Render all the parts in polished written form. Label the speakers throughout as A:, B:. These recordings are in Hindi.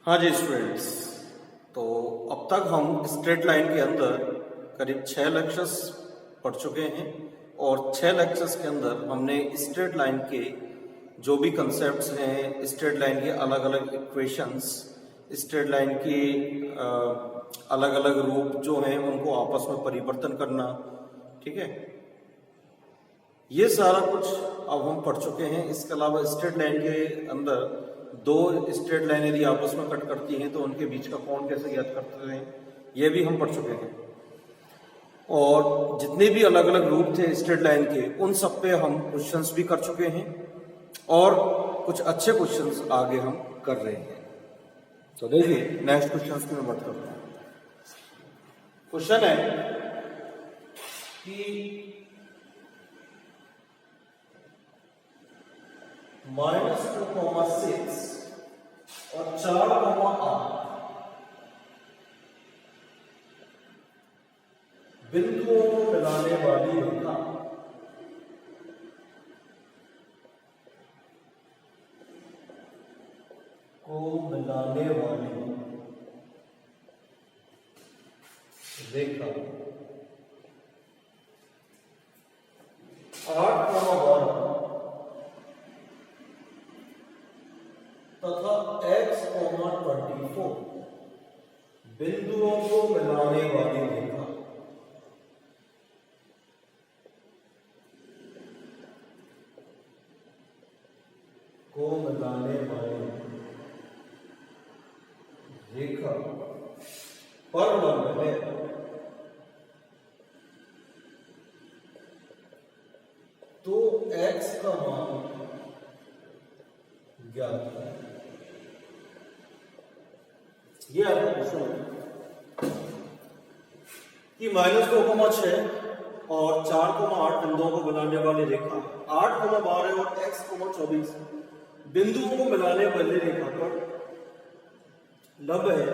A: हाँ जी स्टूडेंट्स, तो अब तक हम स्ट्रेट लाइन के अंदर करीब 6 लेक्चर्स पढ़ चुके हैं और 6 लेक्चर्स के अंदर हमने स्ट्रेट लाइन के जो भी कंसेप्ट्स हैं, स्ट्रेट लाइन के अलग अलग इक्वेशंस, स्ट्रेट लाइन के अलग अलग रूप जो हैं उनको आपस में परिवर्तन करना, ठीक है, ये सारा कुछ अब हम पढ़ चुके हैं। इसके अलावा स्ट्रेट लाइन के अंदर दो स्ट्रेट लाइन यदि आपस में कट करती हैं तो उनके बीच का कोण कैसे ज्ञात करते हैं, ये भी हम पढ़ चुके हैं। और जितने भी अलग अलग रूप थे स्ट्रेट लाइन के, उन सब पे हम क्वेश्चंस भी कर चुके हैं और कुछ अच्छे क्वेश्चंस आगे हम कर रहे हैं। तो देखिए नेक्स्ट क्वेश्चंस की मैं बात करता हूँ। क्वेश्चन है कि -2,6 और 4,8 बिंदुओं को मिलाने वाली रेखा रेखा 8,12 तथा x,24 बिंदुओं को मिलाने वाली रेखा पर लंब है। तो x का मान ज्ञात है। ये आपका क्वेश्चन है कि -2,6 और 4,8 बिंदुओं को मिलाने वाली रेखा 8,12 और x,24 बिंदुओं को मिलाने वाली रेखा पर लंब है,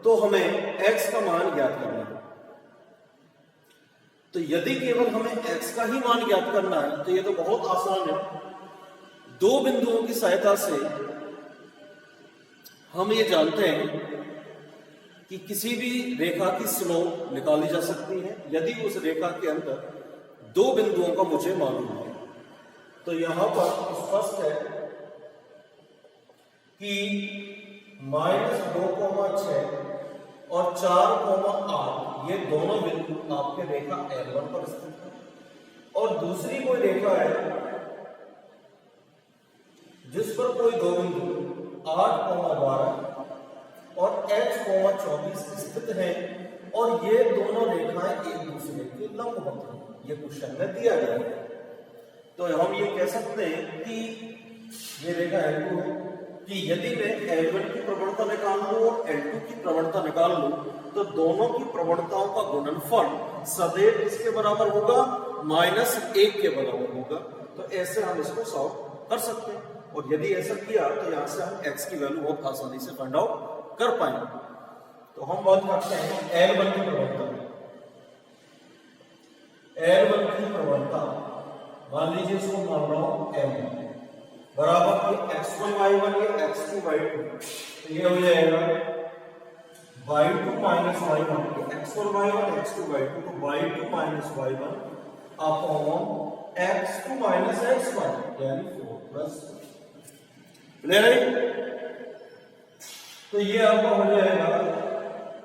A: तो हमें x का मान ज्ञात करना है। तो यदि केवल हमें x का ही मान ज्ञात करना है तो ये तो बहुत आसान है। दो बिंदुओं की सहायता से हम ये जानते हैं कि किसी भी रेखा की स्लोप निकाली जा सकती है यदि उस रेखा के अंदर दो बिंदुओं का मुझे मालूम है। तो यहां पर स्पष्ट है कि -2,6 और 4,8 ये दोनों बिंदु आपके रेखा L1 पर स्थित है और दूसरी कोई रेखा है जिस पर कोई दो बिंदु 8,12 और x,24 स्थित हैं और ये दोनों रेखाएं एक दूसरे के लंबवत हैं। ये क्वेश्चन में दिया गया है। तो हम ये कह सकते हैं कि ये रेखा L2 है कि यदि मैं L1 की प्रवणता निकाल लूं और L2 की प्रवणता निकाल लूं तो दोनों की प्रवणताओं का गुणनफल सदैव किसके बराबर होगा? -1 के बराबर होगा। तो ऐसे हम इसको सॉल्व कर सकते हैं और यदि ऐसा किया तो यहां से हम x की वैल्यू बहुत आसानी से फाइंड आउट कर पाएंगे। तो हम बात करते हैं L1 की प्रवणता। L1 की प्रवणता मान लीजिए इसको मान रहा हूं M बराबर x1y1 या x2y2, तो ये हो जाएगा y2 - y1 x1y1 x2y2, तो y2 - y1 upon x2 - x1 यानी 4+2। क्लियर है? तो ये आपका हो जाएगा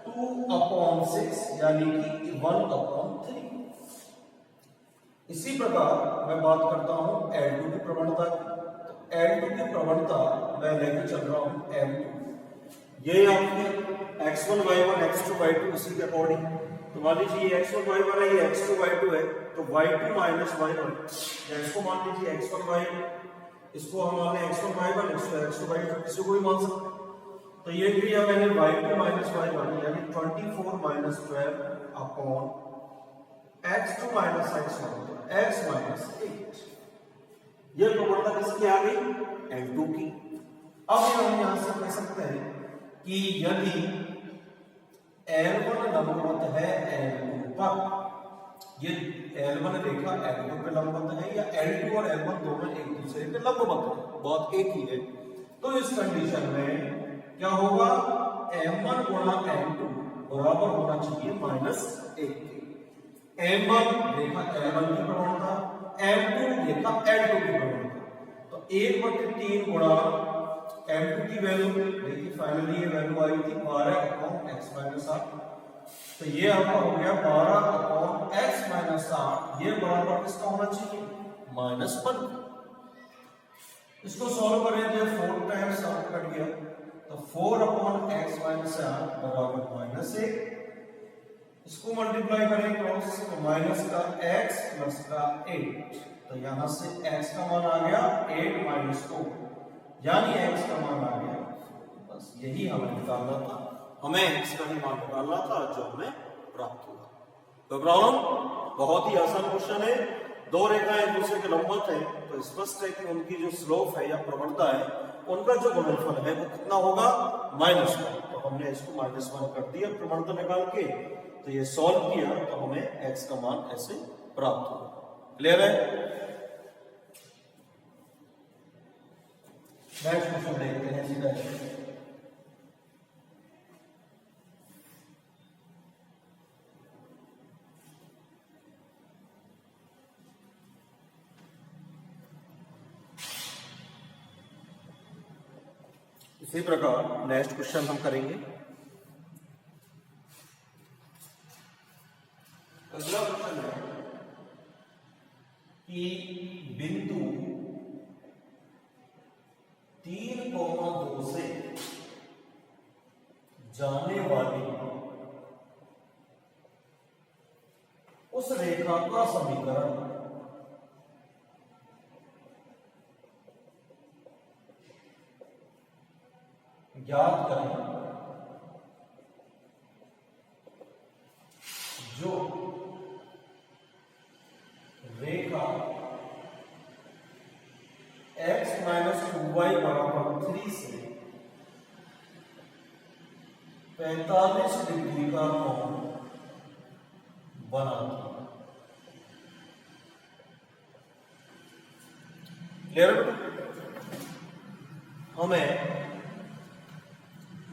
A: 2/6 यानी कि 1/3। इसी प्रकार मैं बात करता हूं L2 की प्रवणता की। तो L2 की प्रवणता मैं लेके चल रहा हूं M2। ये आपकी x1y1 x2y2 इसी के अकॉर्डिंग। तो मान लीजिए ये x1y1 है, ये x2y2 है, तो y2 - y1 या इसको मान लीजिए x1y1, इसको हम मान लें x1y1 x2y2, किसी को भी मान सकते हैं। तो ये क्रिया मैंने y2 - y1 यानी 24 - 12 अपॉन x2 - x1 x - 8। ये प्रवणता किसकी आ गई? L2 की। अब हम यहां से कह सकते हैं कि यदि L1 लंबवत है L2 पर, ये L1 रेखा L2 पे लंबवत है या L2 और L1 दोनों एक दूसरे पे लंबवत है, बात एक ही है। तो इस कंडीशन में क्या होगा? बराबर होना चाहिए -1 के। M1 रेखा L1 की प्रवणता, M2 रेखा L2 की प्रवणता, तो 1/3 गुणा M2 की वैल्यू, देखिए फाइनली ये वैल्यू आई थी 12/x-8, तो ये आपका हो गया 12/x-8, ये बराबर किसका होना चाहिए, -1। इसको सॉल्व करें तो 4 टाइम्स कट गया, तो 4/x-8 बराबर -1। इसको मल्टीप्लाई करें क्रॉस, तो माइनस का x प्लस का 8, तो यहां से x का मान आ गया 8 - 4, यानी x का मान आ गया, बस यही हमें निकालना था, हमें x का ही मान निकालना था जो हमें प्राप्त हुआ। तो प्रॉब्लम बहुत ही आसान क्वेश्चन है, दो रेखाएं एक दूसरे के लंबवत है, तो स्पष्ट है कि उनकी जो स्लोप है या प्रवणता है, उनका जो गुणनफल है वो कितना होगा, -1। तो हमने इसको -1 कर दिया प्रवणता निकाल के, तो ये सॉल्व किया तो हमें x का मान ऐसे प्राप्त हुआ। क्लियर है? नेक्स्ट क्वेश्चन देखते हैं सीधा। इसी प्रकार नेक्स्ट क्वेश्चन हम करेंगे। अगला क्वेश्चन है कि बिंदु 3,2 से जाने वाली उस रेखा का समीकरण ज्ञात करें जो रेखा x-2y = 3 से 45 डिग्री का कोण बनाती है। क्लियर? हमें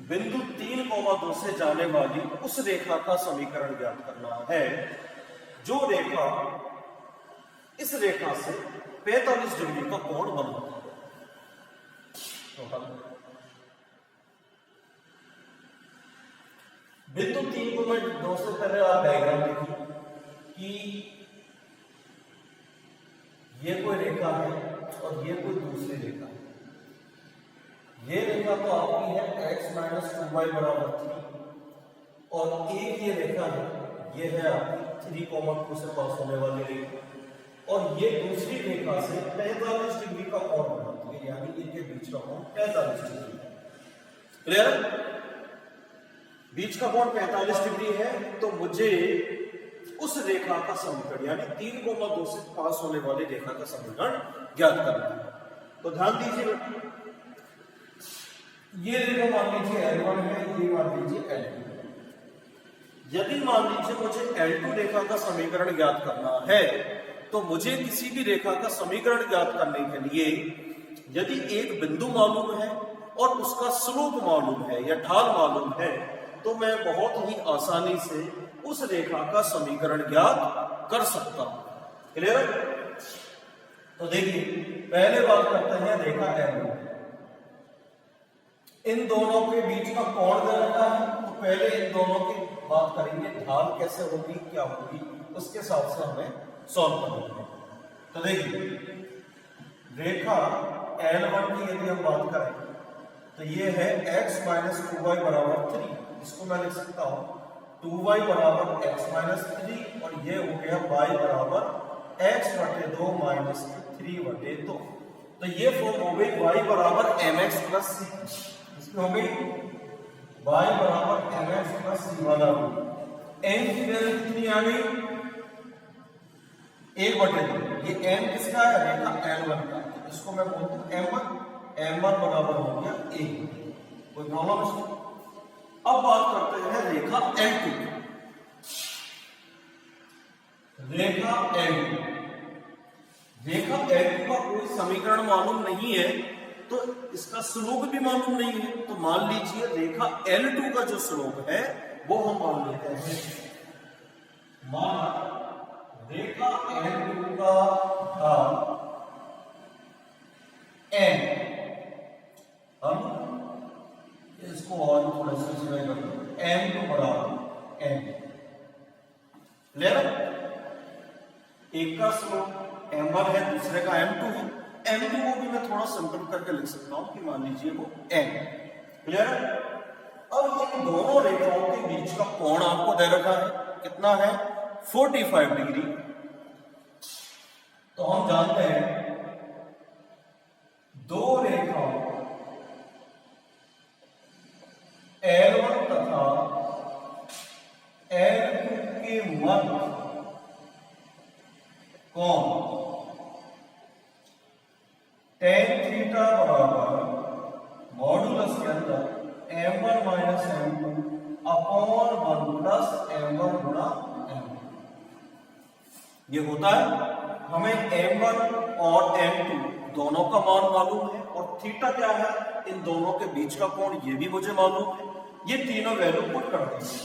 A: बिंदु 3,2 से जाने वाली उस रेखा का समीकरण ज्ञात करना है जो रेखा इस रेखा से 45 डिग्री का कोण बनाती है। बिंदु 3,2 से पहले आप डायग्राम देखिए कि ये कोई रेखा है और ये कोई दूसरी रेखा है। ये रेखा तो आपकी है x-2y = 3, और एक ये रेखा है, ये है आपकी 3,2 से पास होने वाली रेखा, और ये दूसरी रेखा से 45 डिग्री का कोण बनाती है, यानी इनके बीच का कोण 45 डिग्री है। क्लियर? बीच का कोण 45 डिग्री है, तो मुझे उस रेखा का समीकरण यानी 3,2 से पास होने वाली रेखा का समीकरण ज्ञात करना है। तो ध्यान दीजिए, ये रेखा मान लीजिए L1 है, ये मान लीजिए L2 है। यदि मान लीजिए मुझे L2 रेखा का समीकरण ज्ञात करना है, तो मुझे किसी भी रेखा का समीकरण ज्ञात करने के लिए यदि एक बिंदु मालूम है और उसका स्लोप मालूम है या ढाल मालूम है, तो मैं बहुत ही आसानी से उस रेखा का समीकरण ज्ञात कर सकता हूं। क्लियर? तो देखिए, पहले बात करते हैं रेखा L1। इन दोनों के बीच का कोण दे रखा है, तो पहले इन दोनों की बात करेंगे, ढाल कैसे होगी, क्या होगी, उसके हिसाब से हमें सॉल्व करना है। तो देखिए, रेखा L1 की यदि हम बात करें तो ये है x-2y = 3, इसको मैं लिख सकता हूं 2y = x-3, और ये हो गया y = x/2 - 3/2। तो ये फॉर्म हो गई y = mx + c, इसमें हो गई y = mx + c वाला n की वैल्यू कितनी आ गई, 1/2। ये n किसका है, रेखा L1 का, इसको मैं बोलता हूं m1 बराबर हो गया 1। कोई प्रॉब्लम इसमें? अब बात करते हैं रेखा L2 की। रेखा L2 का कोई समीकरण मालूम नहीं है, तो इसका स्लोप भी मालूम नहीं है। तो मान लीजिए रेखा L2 का जो स्लोप है वो हम मान लेते हैं। माना रेखा N2 का ढाल N, हम इसको और थोड़ा सा स्पेसिफाई कर दो, N2 बराबर N। क्लियर? एक का स्लोप M1 है, दूसरे का M2 है। M2 को भी मैं थोड़ा सिंपल करके लिख सकता हूं कि मान लीजिए वो N। क्लियर? अब इन दोनों रेखाओं के बीच का कोण आपको दे रखा है, कितना है? 45 डिग्री। तो हम जानते हैं दो रेखाओं L1 तथा L2 के मध्य कोण tan थीटा बराबर मॉडुलस के अंदर M1 minus M2 upon 1 plus M1 गुणा M2 ये होता है। हमें M1 और M2 दोनों का मान मालूम है और थीटा क्या है, इन दोनों के बीच का कोण ये भी मुझे मालूम है। ये तीनों वैल्यू पुट कर देंगे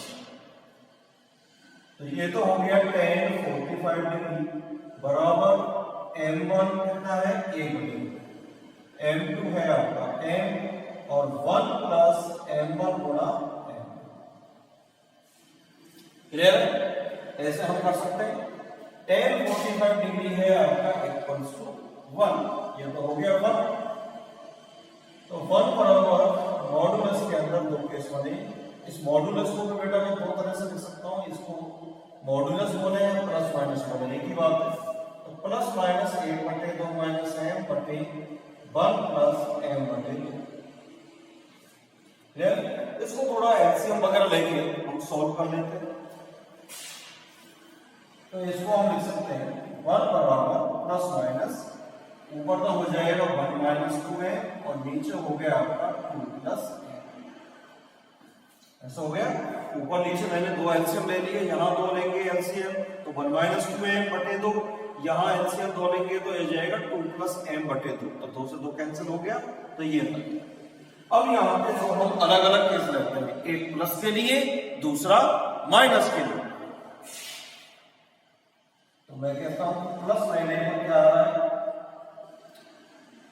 A: तो ये तो हो गया tan 45 डिग्री बराबर M1 कितना है 1/2, M2 है आपका M और 1 प्लस M1 गुणा M। क्लियर? ऐसे हम कर सकते हैं। tan 45 डिग्री है आपका इक्वल्स टू 1, ये तो हो गया 1। तो 1 बराबर मॉडुलस के अंदर दो केस बने। इस मॉडुलस को भी बेटा मैं दो तरह से लिख सकता हूं, इसको मॉडुलस बोले हैं, प्लस माइनस बोले, एक ही बात है। तो प्लस माइनस 1/2 माइनस M बटे 1 प्लस M बटे 2। क्लियर? इसको थोड़ा एलसीएम वगैरह लेके हम सॉल्व कर लेते हैं। तो इसको हम लिख सकते हैं 1 बराबर प्लस माइनस, ऊपर तो हो जाएगा 1 माइनस 2M और नीचे हो गया आपका 2 प्लस M। ऐसा हो गया। ऊपर नीचे मैंने दो एलसीएम ले लिए, यहाँ दो लेंगे एलसीएम तो 1 माइनस 2M बटे 2, यहाँ एलसीएम दो लेंगे तो ये जाएगा 2 प्लस M बटे 2। तो 2 से 2 कैंसिल हो गया तो ये था। अब यहाँ पे जो हम अलग अलग केस लेते हैं, एक प्लस के लिए दूसरा माइनस के लिए। तो मैं कहता हूं प्लस लेने पर क्या आ रहा है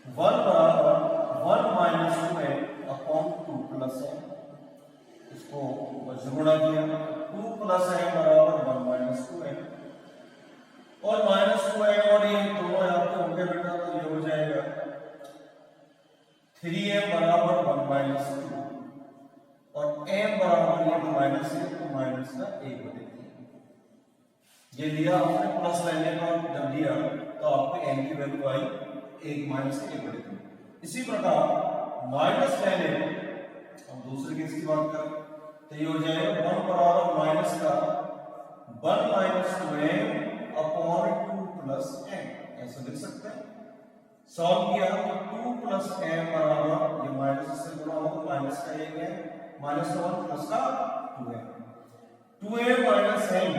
A: 1 बराबर 1 minus 2M upon 2 plus M, इसको गुणा किया 2 प्लस M बराबर 1 माइनस 2M और माइनस 2M और ये दोनों आपके हो गए बेटा, तो ये हो जाएगा 3M बराबर 1 माइनस 2 और M बराबर ये माइनस है तो माइनस का 1/3। ये लिया आपने प्लस लेने का जब लिया तो आपको M की वैल्यू आई 1 माइनस 1/3। इसी प्रकार माइनस लेने हम दूसरे केस की बात करें तो ये हो जाएगा 1 बराबर माइनस का 1 minus 2M upon 2 plus M, ऐसे लिख सकते हैं। सॉल्व किया तो 2 प्लस M बराबर ये माइनस से गुणा हो तो माइनस का 1 है, माइनस का 1 प्लस का 2M माइनस M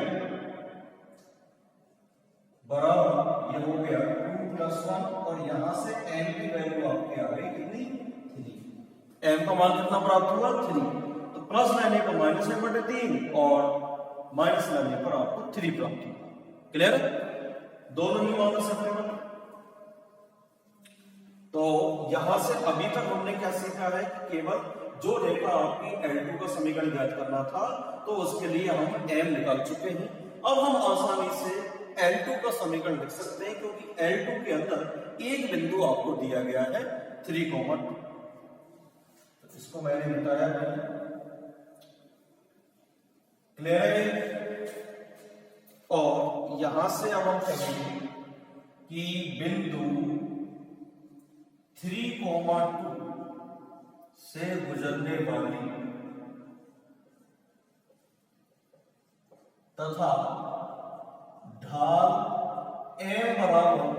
A: बराबर ये हो गया 2 प्लस 1 और यहां से M की वैल्यू आपकी आ गई कितनी 3। M का मान कितना प्राप्त हुआ 3। तो प्लस लेने पर माइनस M/3 और माइनस लेने पर आपको 3 प्राप्त हुआ। क्लियर है? दोनों ही मान सेपरेबल। तो यहां से अभी तक हमने क्या सीखा है कि केवल जो रेखा आपकी L2 का समीकरण ज्ञात करना था तो उसके लिए हम M निकाल चुके हैं। अब हम आसानी से L2 का समीकरण लिख सकते हैं क्योंकि L2 के अंदर एक बिंदु आपको दिया गया है 3,2। तो इसको मैंने बताया पहले। क्लियर है? और यहां से अब हम कहेंगे कि बिंदु 3,2 से गुजरने वाली तथा ढाल M बराबर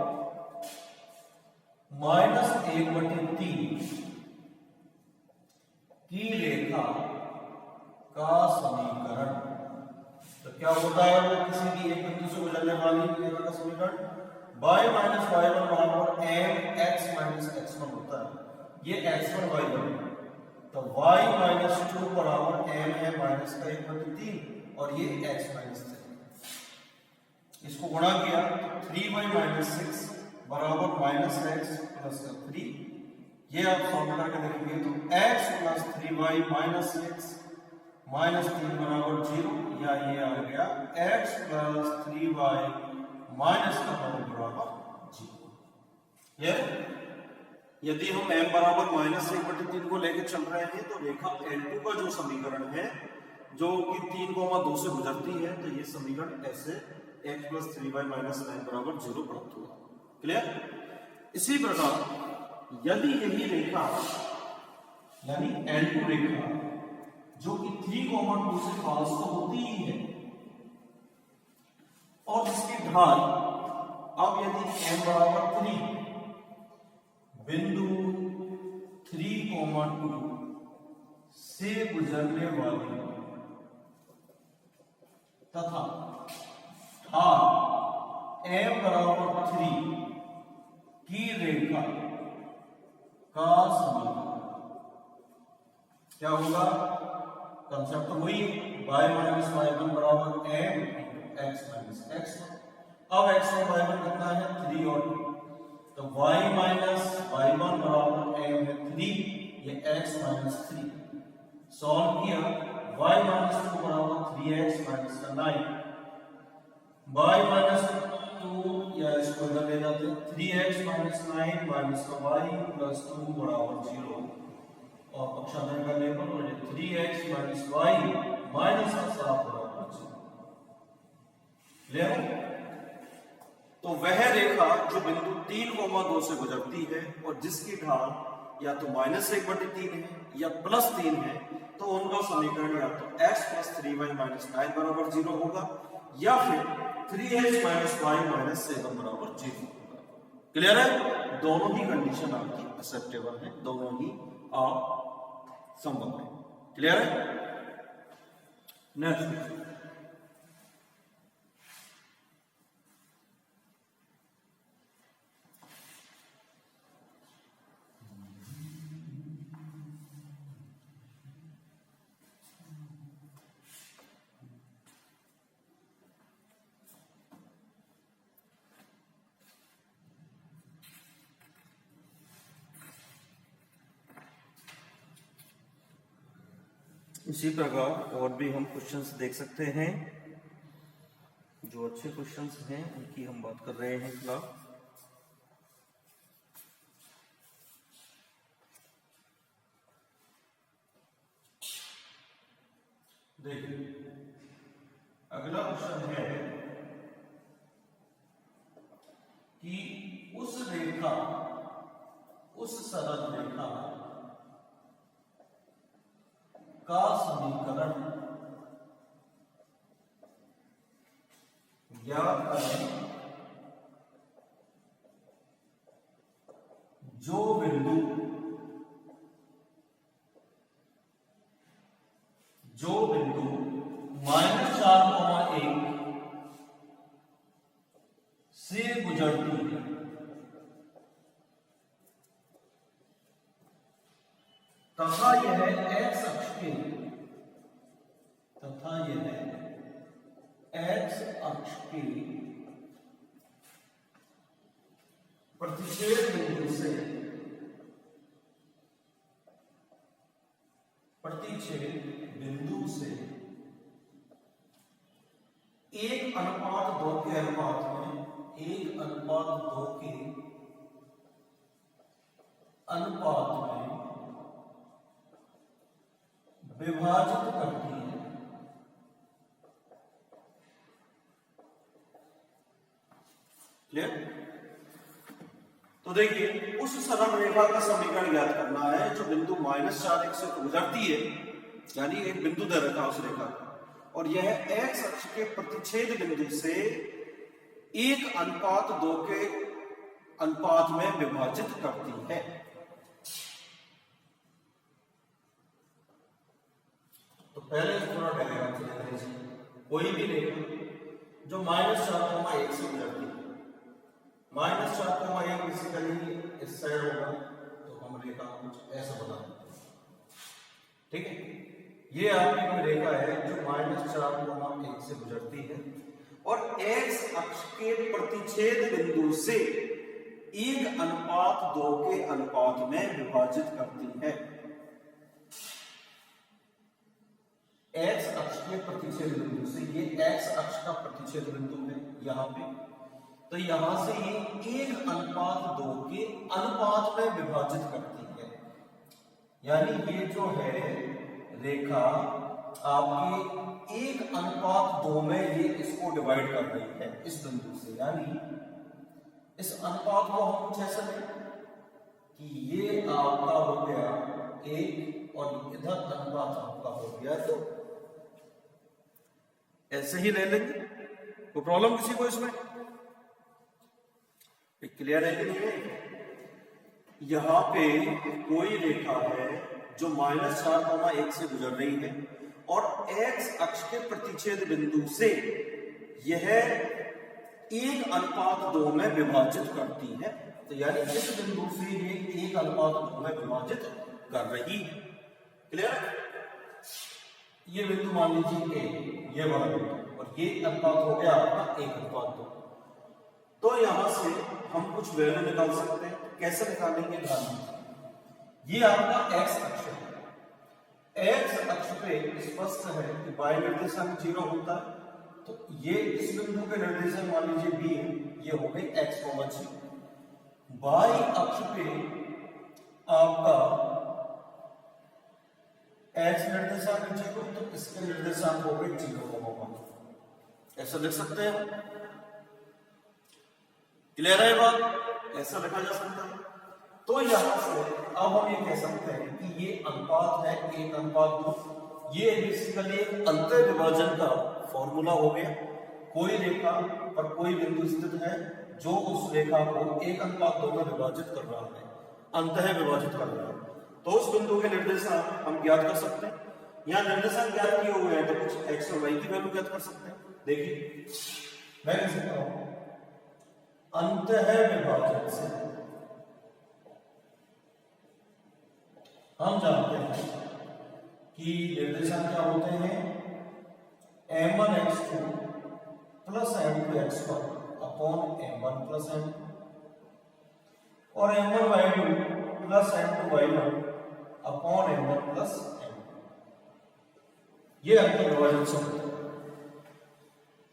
A: -1/3 की रेखा का समीकरण। तो क्या होता है वो किसी भी एक बिंदु से गुजरने वाली रेखा का समीकरण y माइनस y1 बराबर M x माइनस x1 होता है। ये x1 y1 तो y माइनस 2 बराबर m है माइनस का 1/3 और ये x माइनस 3। इसको गुणा किया तो 3y माइनस 6 बराबर माइनस x प्लस का 3। ये आप सॉल्व करके देखेंगे तो x plus 3y minus 6 minus 3 बराबर 0, या ये आ गया x प्लस 3y माइनस का बराबर 0। क्लियर? यदि हम m बराबर माइनस 1/3 को लेकर चल रहे हैं तो रेखा L2 का जो समीकरण है जो कि 3,2 से गुजरती है, तो ये समीकरण ऐसे x प्लस 3y माइनस 9 बराबर 0 प्राप्त हुआ। क्लियर? इसी प्रकार यदि यही रेखा यानी L2 रेखा जो कि 3,2 से पास तो होती ही है और इसकी ढाल अब यदि m बराबर 3 बिंदु 3,2 से गुजरने वाली तथा ढाल m बराबर 3 की रेखा का समीकरण क्या होगा? कंसेप्ट वही y माइनस y1 बराबर m x माइनस x1। अब x1 y1 कितना है? 3 और 2, तो y माइनस y1 बराबर m है 3, ये x माइनस 3। सॉल्व किया y माइनस 2 बराबर 3x माइनस का 9, y माइनस 2 या इसको इधर ले जाते 3x माइनस 9 माइनस का y प्लस 2 बराबर 0 और पक्षांतर का लेकर और 3x माइनस y माइनस का 7 बराबर 0। क्लियर? तो वह रेखा जो बिंदु 3,2 से गुजरती है और जिसकी ढाल या तो माइनस 1/3 है या प्लस 3 है, तो उनका समीकरण या तो x प्लस 3y माइनस 9 बराबर 0 होगा या फिर 3x माइनस y माइनस 7 बराबर 0 होगा। क्लियर है? दोनों ही कंडीशन आपकी एक्सेप्टेबल है, दोनों ही आप संभव है। क्लियर है? नेक्स्ट इसी प्रकार और भी हम क्वेश्चंस देख सकते हैं। जो अच्छे क्वेश्चंस हैं उनकी हम बात कर रहे हैं फिलहाल। देखिए अगला क्वेश्चन है कि उस रेखा, उस सरल रेखा का समीकरण ज्ञात करें जो बिंदु -4,1 से गुजरती है तथा यह x अक्ष के प्रतिच्छेद बिंदु से 1:2 के अनुपात में विभाजित करती है। क्लियर? तो देखिए उस सरल रेखा का समीकरण ज्ञात करना है जो बिंदु -4,1 से गुजरती है, यानी एक बिंदु दे रखा उस रेखा का, और यह x अक्ष के प्रतिच्छेद बिंदु से 1:2 के अनुपात में विभाजित करती है। तो पहले थोड़ा डायग्राम से देखते हैं। कोई भी रेखा जो -4,1 से गुजरती है, -4,1 बेसिकली इस साइड होगा, तो हम रेखा कुछ ऐसा बना देते हैं। ठीक है, ये आपकी कोई रेखा है जो -4,1 से गुजरती है और x अक्ष के प्रतिच्छेद बिंदु से 1:2 के अनुपात में विभाजित करती है। x अक्ष के प्रतिच्छेद बिंदु से, ये x अक्ष का प्रतिच्छेद बिंदु है यहां पे, तो यहां से ये 1:2 के अनुपात में विभाजित करती है। यानी ये जो है रेखा आपके 1:2 में ये इसको डिवाइड कर रही है इस बिंदु से। यानी इस अनुपात को हम कुछ ऐसा लें कि ये आपका हो गया 1 और इधर अनुपात आपका हो गया 2, ऐसे ही ले लेंगे। कोई प्रॉब्लम किसी को इसमें? क्लियर है कि नहीं है? यहां पे कोई रेखा है जो -4,1 से गुजर रही है और x अक्ष के प्रतिच्छेद बिंदु से यह 1:2 में विभाजित करती है। तो यानी इस बिंदु से ये 1:2 में विभाजित कर रही है। क्लियर है? ये बिंदु मान लीजिए A, ये वाला बिंदु, और ये अनुपात हो गया आपका 1:2। तो यहां से हम कुछ वैल्यू निकाल सकते हैं। कैसे निकालेंगे? ध्यान दीजिए, ये आपका x अक्ष है। x अक्ष पे स्पष्ट है कि y निर्देशांक 0 होता है, तो ये इस बिंदु के निर्देशांक मान लीजिए b है, ये हो गई x, g। y अक्ष पे आपका x निर्देशांक 0, तो इसके निर्देशांक हो गए 0,1। ऐसा लिख सकते हैं। क्लियर है बात? ऐसा लिखा जा सकता है। तो यहां से अब हम ये कह सकते हैं कि ये अनुपात है 1:2। ये बेसिकली अंतर विभाजन का फॉर्मूला हो गया। कोई रेखा पर कोई बिंदु स्थित है जो उस रेखा को 1:2 में विभाजित कर रहा है, अंतः विभाजित कर रहा है, तो उस बिंदु के निर्देशांक हम ज्ञात कर सकते हैं। यहाँ निर्देशांक ज्ञात किए हुए हैं तो कुछ x और y की वैल्यू ज्ञात कर सकते हैं। देखिए मैं कह सकता हूं अंतः विभाजन से हम जानते हैं कि निर्देशांक क्या होते हैं, m1x2 plus m2x1 upon m1 plus m2 और m1y2 plus m2y1 upon m1 plus m2। ये अंतर विभाजन से होता है।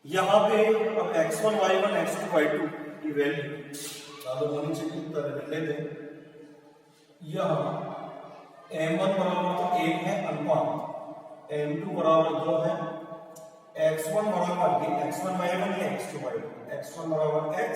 A: यहां पे अब x1 y1 x2 y2 की वैल्यू चालू होनी चाहिए, तो ले दें। यहां m1 बराबर तो 1 है अनुपात, m2 बराबर 2 है, x1 बराबर x1 y1 या x2 y2, x1 बराबर x